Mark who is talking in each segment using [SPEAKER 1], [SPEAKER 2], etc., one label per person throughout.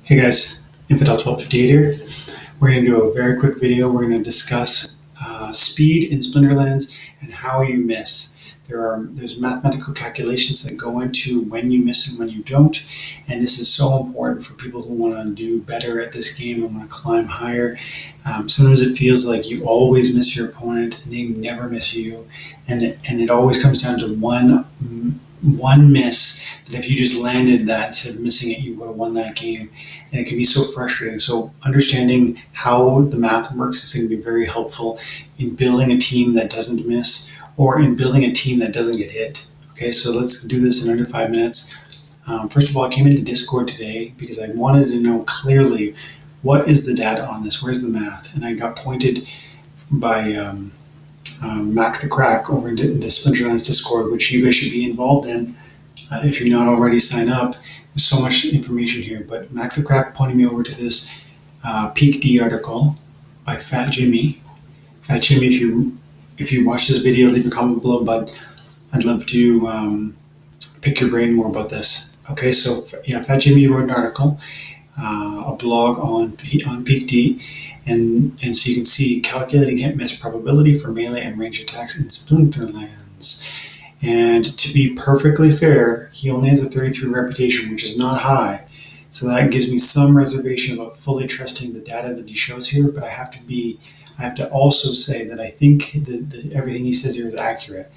[SPEAKER 1] Hey guys, Infidel 1258 here. We're going to do a very quick video. We're going to discuss speed in Splinterlands and how you miss. There's mathematical calculations that go into when you miss and when you don't, and this is so important for people who want to do better at this game and want to climb higher. Sometimes it feels like you always miss your opponent and they never miss you, and it always comes down to one miss that if you just landed that instead of missing it, you would have won that game. And it can be so frustrating. So understanding how the math works is going to be very helpful in building a team that doesn't miss or in building a team that doesn't get hit. Okay, so let's do this in under 5 minutes. First of all, I came into Discord today because I wanted to know clearly what is the data on this, where's the math? And I got pointed by Mac the Crack over in the Splinterlands Discord, which you guys should be involved in. If you're not already, sign up. There's so much information here, but Mac the Crack pointed me over to this Peak D article by FatJimmy. FatJimmy, if you watch this video, leave a comment below, but I'd love to pick your brain more about this. Okay, so yeah, FatJimmy wrote an article, a blog on Peak D, and so you can see calculating hit miss probability for melee and range attacks in Splinterlands. And to be perfectly fair, he only has a 33 reputation, which is not high. So that gives me some reservation about fully trusting the data that he shows here, but I have to also say that I think that everything he says here is accurate.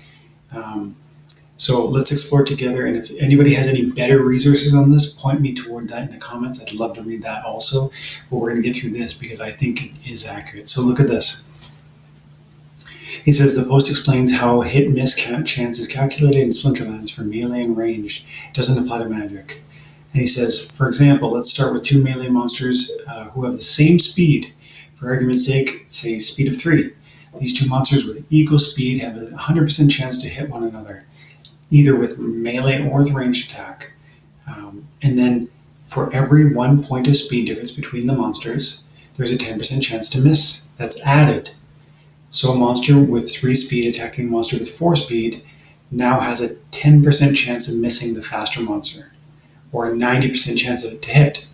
[SPEAKER 1] So let's explore together, and if anybody has any better resources on this, point me toward that in the comments. I'd love to read that also, but we're going to get through this because I think it is accurate. So look at this. He says the post explains how hit-miss chance is calculated in Splinterlands for melee and ranged. It doesn't apply to magic. And he says, for example, let's start with two melee monsters who have the same speed. For argument's sake, say speed of 3. These two monsters with equal speed have a 100% chance to hit one another, either with melee or with ranged attack. And then for every 1 point of speed difference between the monsters, there's a 10% chance to miss. That's added. So a monster with 3 speed attacking a monster with 4 speed now has a 10% chance of missing the faster monster, or a 90% chance of it to hit.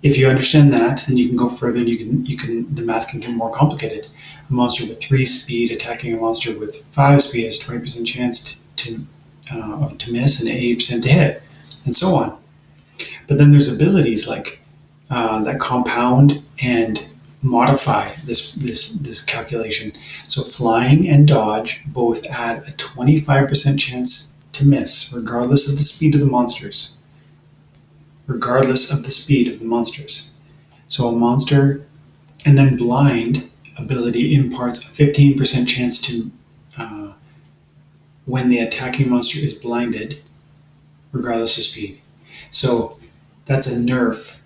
[SPEAKER 1] If you understand that, then you can go further and the math can get more complicated. A monster with 3 speed attacking a monster with 5 speed has a 20% chance to miss and 80% to hit, and so on. But then there's abilities like that compound and modify this calculation. So flying and dodge both add a 25% chance to miss, regardless of the speed of the monsters. So a monster, and then blind ability imparts a 15% chance to when the attacking monster is blinded, regardless of speed. So that's a nerf.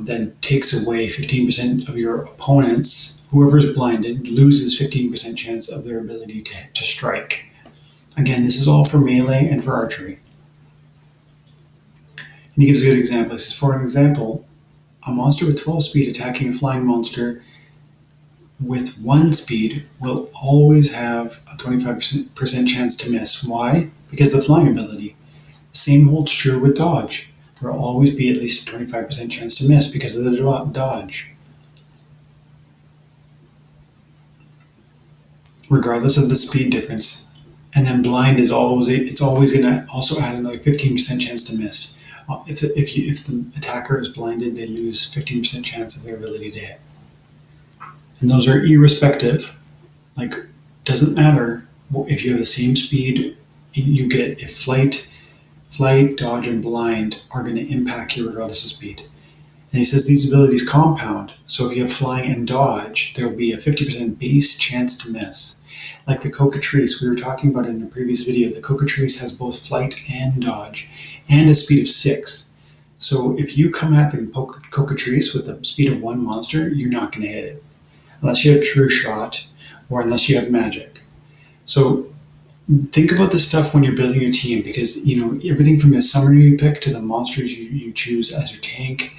[SPEAKER 1] Then takes away 15% of your opponents. Whoever's blinded loses 15% chance of their ability to strike. Again, this is all for melee and for archery. And he gives a good example. He says, for an example, a monster with 12 speed attacking a flying monster with 1 speed will always have a 25% chance to miss. Why? Because of the flying ability. The same holds true with dodge. There will always be at least a 25% chance to miss because of the dodge, regardless of the speed difference. And then blind is always going to also add another 15% chance to miss. If the attacker is blinded, they lose 15% chance of their ability to hit. And those are irrespective. Like, doesn't matter if you have the same speed. You get if Flight, dodge, and blind are going to impact you regardless of speed. And he says these abilities compound. So if you have flying and dodge, there will be a 50% base chance to miss. Like the Cockatrice we were talking about in a previous video, the Cockatrice has both flight and dodge, and a speed of 6. So if you come at the Cockatrice with a speed of 1 monster, you're not going to hit it, unless you have True Shot or unless you have magic. So think about this stuff when you're building your team, because everything from the summoner you pick to the monsters you choose as your tank,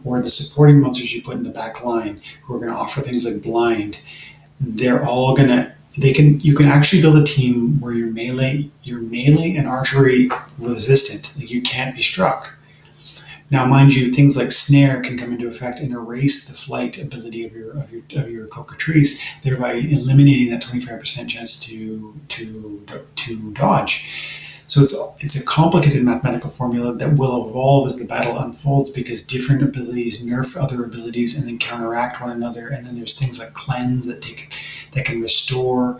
[SPEAKER 1] or the supporting monsters you put in the back line who are going to offer things like blind, they're all you can actually build a team where you're melee and archery resistant. Like, you can't be struck. Now, mind you, things like snare can come into effect and erase the flight ability of your cockatrice, thereby eliminating that 25% chance to dodge. So it's a complicated mathematical formula that will evolve as the battle unfolds, because different abilities nerf other abilities and then counteract one another. And then there's things like cleanse that can restore,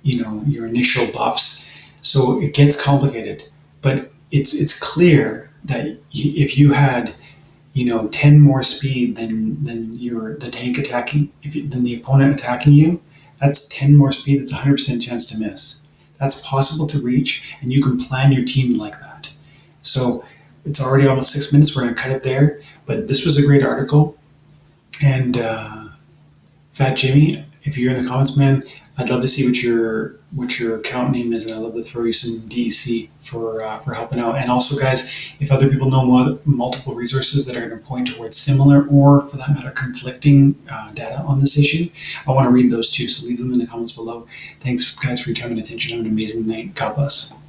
[SPEAKER 1] your initial buffs. So it gets complicated, but it's clear that if you had 10 more speed than the tank attacking, than the opponent attacking you, that's 10 more speed. That's 100% chance to miss. That's possible to reach, and you can plan your team like that. So it's already almost 6 minutes. We're going to cut it there, but this was a great article. And Fat Jimmy, if you're in the comments, man, I'd love to see what your account name is, and I'd love to throw you some DEC for helping out. And also, guys, if other people know multiple resources that are going to point towards similar, or for that matter, conflicting data on this issue, I want to read those too. So leave them in the comments below. Thanks, guys, for your time and attention. Have an amazing night. God bless.